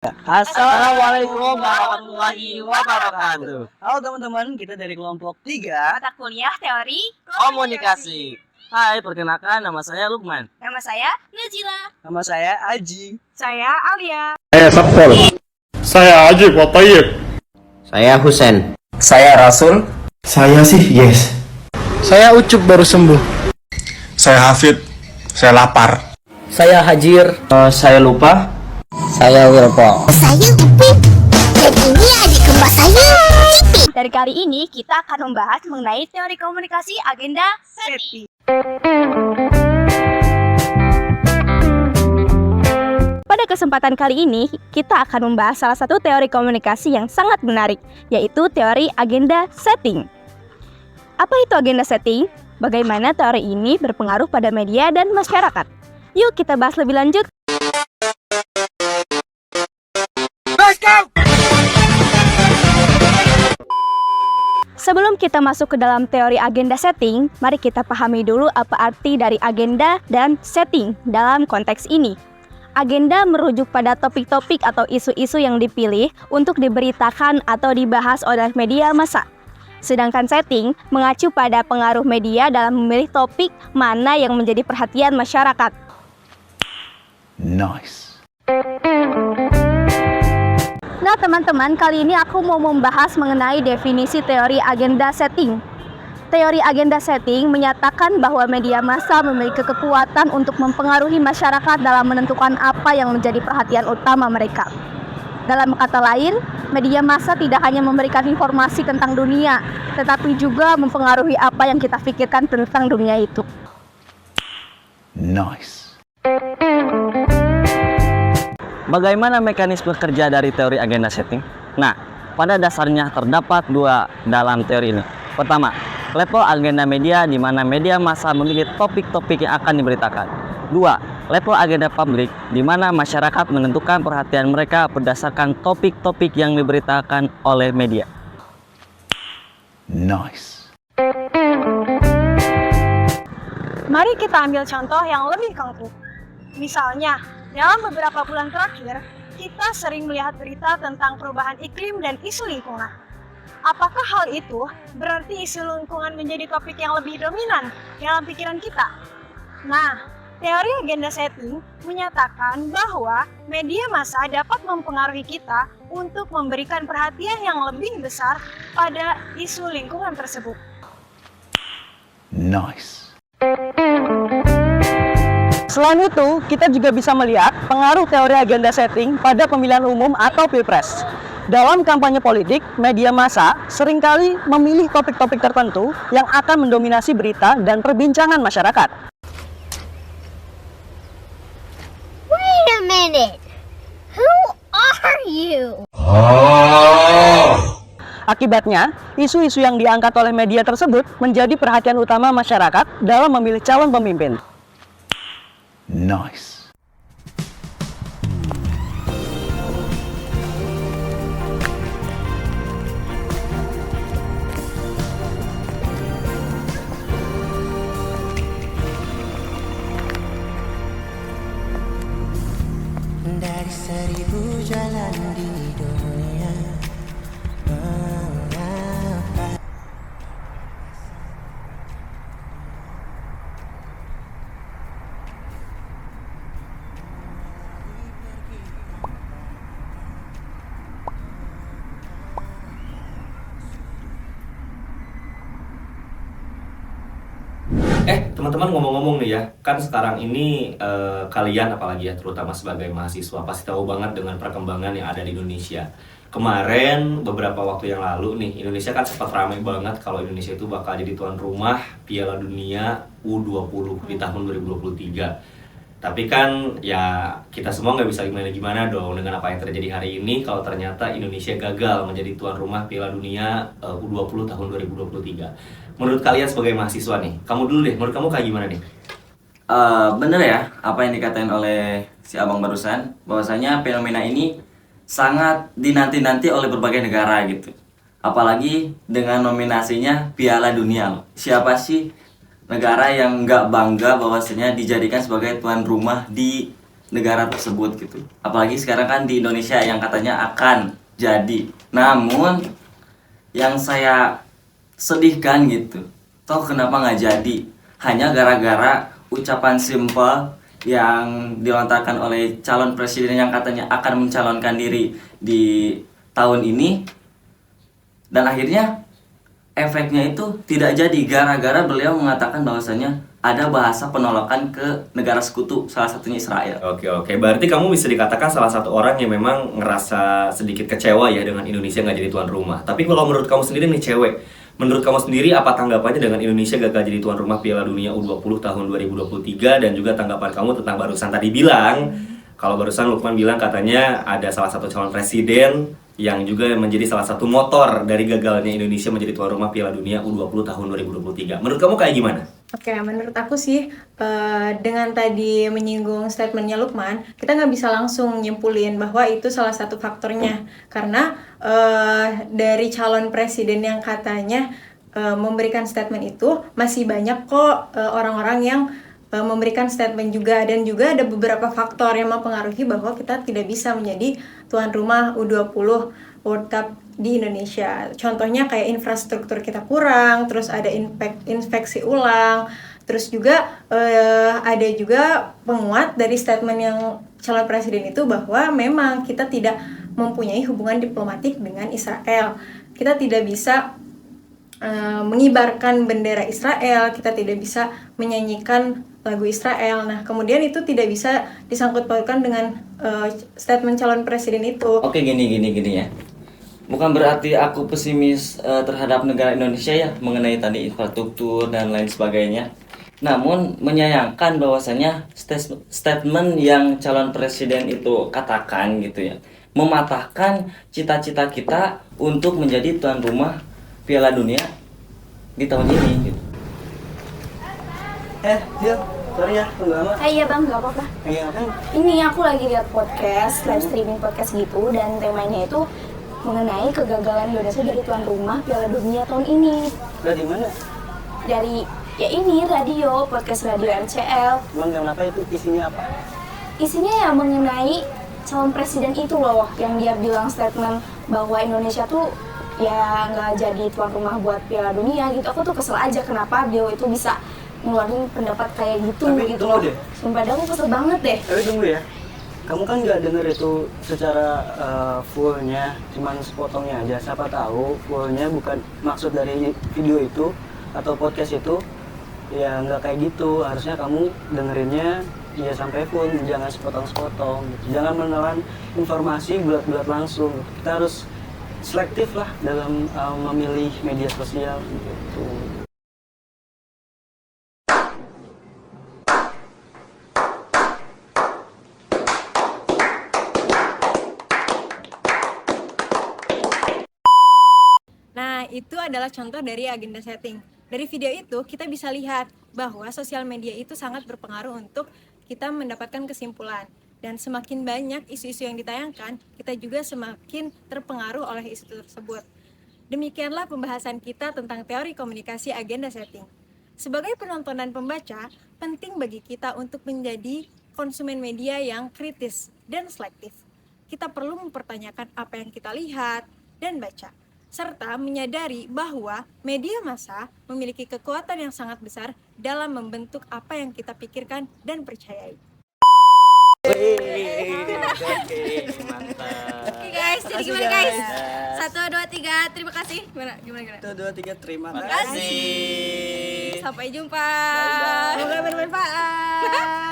Assalamualaikum warahmatullahi wabarakatuh. Halo teman-teman, kita dari kelompok 3 mata kuliah teori Komunikasi. Hai, perkenalkan nama saya Lukman. Nama saya Najila. Nama saya Aji. Saya Alia. Saya Sabtol. Saya Ajib wa Tayyib. Saya Husen. Saya Rasul. Saya sih Yes. Saya Ucup baru sembuh. Saya Hafid. Saya lapar. Saya Hajir. Saya lupa. Saya Wilpo. Saya Upin, dan ini adik kembar saya, Cipi. Dari kali ini kita akan membahas mengenai teori komunikasi agenda setting. Pada kesempatan kali ini, kita akan membahas salah satu teori komunikasi yang sangat menarik, yaitu teori agenda setting. Apa itu agenda setting? Bagaimana teori ini berpengaruh pada media dan masyarakat? Yuk kita bahas lebih lanjut. Sebelum kita masuk ke dalam teori agenda setting, mari kita pahami dulu apa arti dari agenda dan setting dalam konteks ini. Agenda merujuk pada topik-topik atau isu-isu yang dipilih untuk diberitakan atau dibahas oleh media massa. Sedangkan setting mengacu pada pengaruh media dalam memilih topik mana yang menjadi perhatian masyarakat. Nice. Nah teman-teman, kali ini aku mau membahas mengenai definisi teori agenda setting. Teori agenda setting menyatakan bahwa media massa memiliki kekuatan untuk mempengaruhi masyarakat dalam menentukan apa yang menjadi perhatian utama mereka. Dalam kata lain, media massa tidak hanya memberikan informasi tentang dunia, tetapi juga mempengaruhi apa yang kita pikirkan tentang dunia itu. Nice. Bagaimana mekanisme kerja dari teori agenda setting? Nah, pada dasarnya terdapat dua dalam teori ini. Pertama, level agenda media di mana media massa memilih topik-topik yang akan diberitakan. Dua, level agenda publik di mana masyarakat menentukan perhatian mereka berdasarkan topik-topik yang diberitakan oleh media. Nice. Mari kita ambil contoh yang lebih konkret. Misalnya, dalam beberapa bulan terakhir, kita sering melihat berita tentang perubahan iklim dan isu lingkungan. Apakah hal itu berarti isu lingkungan menjadi topik yang lebih dominan dalam pikiran kita? Nah, teori agenda setting menyatakan bahwa media massa dapat mempengaruhi kita untuk memberikan perhatian yang lebih besar pada isu lingkungan tersebut. Nice. Selain itu, kita juga bisa melihat pengaruh teori agenda setting pada pemilihan umum atau pilpres. Dalam kampanye politik, media massa seringkali memilih topik-topik tertentu yang akan mendominasi berita dan perbincangan masyarakat. Wait a minute. Who are you? Akibatnya, isu-isu yang diangkat oleh media tersebut menjadi perhatian utama masyarakat dalam memilih calon pemimpin. Nice. Dari seribu jalan di dunia, mengapa Teman-teman ngomong-ngomong nih ya, kan sekarang ini kalian apalagi ya, terutama sebagai mahasiswa pasti tahu banget dengan perkembangan yang ada di Indonesia. Kemarin beberapa waktu yang lalu nih, Indonesia kan sempat ramai banget kalau Indonesia itu bakal jadi tuan rumah Piala Dunia U20 di tahun 2023. Tapi kan ya kita semua nggak bisa gimana-gimana dong dengan apa yang terjadi hari ini kalau ternyata Indonesia gagal menjadi tuan rumah Piala Dunia U20 tahun 2023. Menurut kalian sebagai mahasiswa nih, kamu dulu deh, menurut kamu kayak gimana nih? Bener ya, apa yang dikatain oleh si abang barusan, bahwasanya fenomena ini sangat dinanti-nanti oleh berbagai negara gitu. Apalagi dengan nominasinya Piala Dunia loh. Siapa sih negara yang nggak bangga bahwasanya dijadikan sebagai tuan rumah di negara tersebut gitu. Apalagi sekarang kan di Indonesia yang katanya akan jadi. Namun yang saya sedihkan gitu, toh kenapa nggak jadi? Hanya gara-gara ucapan simpel yang dilontarkan oleh calon presiden yang katanya akan mencalonkan diri di tahun ini, dan akhirnya efeknya itu tidak jadi gara-gara beliau mengatakan bahwasanya ada bahasa penolakan ke negara sekutu, salah satunya Israel. Oke, berarti kamu bisa dikatakan salah satu orang yang memang ngerasa sedikit kecewa ya dengan Indonesia nggak jadi tuan rumah. Tapi kalau menurut kamu sendiri nih cewek, menurut kamu sendiri apa tanggapannya dengan Indonesia gagal jadi tuan rumah Piala Dunia U20 tahun 2023, dan juga tanggapan kamu tentang barusan tadi bilang, kalau barusan Lukman bilang katanya ada salah satu calon presiden yang juga menjadi salah satu motor dari gagalnya Indonesia menjadi tuan rumah Piala Dunia U20 tahun 2023. Menurut kamu kayak gimana? Oke, menurut aku sih dengan tadi menyinggung statementnya Lukman, kita nggak bisa langsung nyimpulin bahwa itu salah satu faktornya. Karena dari calon presiden yang katanya memberikan statement itu, masih banyak kok orang-orang yang memberikan statement juga. Dan juga ada beberapa faktor yang mempengaruhi bahwa kita tidak bisa menjadi tuan rumah U20 World Cup di Indonesia. Contohnya kayak infrastruktur kita kurang, terus ada inspeksi ulang, terus juga ada juga penguat dari statement yang calon presiden itu bahwa memang kita tidak mempunyai hubungan diplomatik dengan Israel. Kita tidak bisa mengibarkan bendera Israel, kita tidak bisa menyanyikan lagu Israel. Nah, kemudian itu tidak bisa disangkut pautkan dengan statement calon presiden itu. Oke, gini ya. Bukan berarti aku pesimis terhadap negara Indonesia ya mengenai tadi infrastruktur dan lain sebagainya. Namun menyayangkan bahwasanya statement yang calon presiden itu katakan gitu ya, mematahkan cita-cita kita untuk menjadi tuan rumah Piala Dunia di tahun ini gitu. Dil, sorry ya, tunggu lama. Iya bang, gak apa-apa. Ini aku lagi lihat podcast, live streaming podcast gitu, dan temanya itu mengenai kegagalan Indonesia jadi tuan rumah Piala Dunia tahun ini. Dari mana? Dari ya ini radio, podcast radio RCL. Emang kenapa itu isinya apa? Isinya ya mengenai calon presiden itu loh, yang dia bilang statement bahwa Indonesia tuh ya nggak jadi tuan rumah buat Piala Dunia gitu. Aku tuh kesel aja kenapa beliau itu bisa ngeluarin pendapat kayak gitu. Tapi gitu tunggu loh. deh. Sumpah dah aku kesel banget deh. Tapi tunggu ya. Kamu kan nggak denger itu secara fullnya, cuman sepotongnya aja. Siapa tahu fullnya bukan maksud dari video itu atau podcast itu, ya nggak kayak gitu. Harusnya kamu dengerinnya ya sampai full, jangan sepotong-sepotong. Gitu. Jangan menelan informasi bulat-bulat langsung. Kita harus selektif lah dalam memilih media sosial gitu. Nah, itu adalah contoh dari agenda setting. Dari video itu, kita bisa lihat bahwa sosial media itu sangat berpengaruh untuk kita mendapatkan kesimpulan. Dan semakin banyak isu-isu yang ditayangkan, kita juga semakin terpengaruh oleh isu tersebut. Demikianlah pembahasan kita tentang teori komunikasi agenda setting. Sebagai penonton dan pembaca, penting bagi kita untuk menjadi konsumen media yang kritis dan selektif. Kita perlu mempertanyakan apa yang kita lihat dan baca, serta menyadari bahwa media massa memiliki kekuatan yang sangat besar dalam membentuk apa yang kita pikirkan dan percayai. Oke guys, jadi gimana guys? 1, 2, 3, terima kasih. Gimana? 1, 2, 3, terima kasih. Sampai jumpa. Bye-bye. Semoga bermanfaat.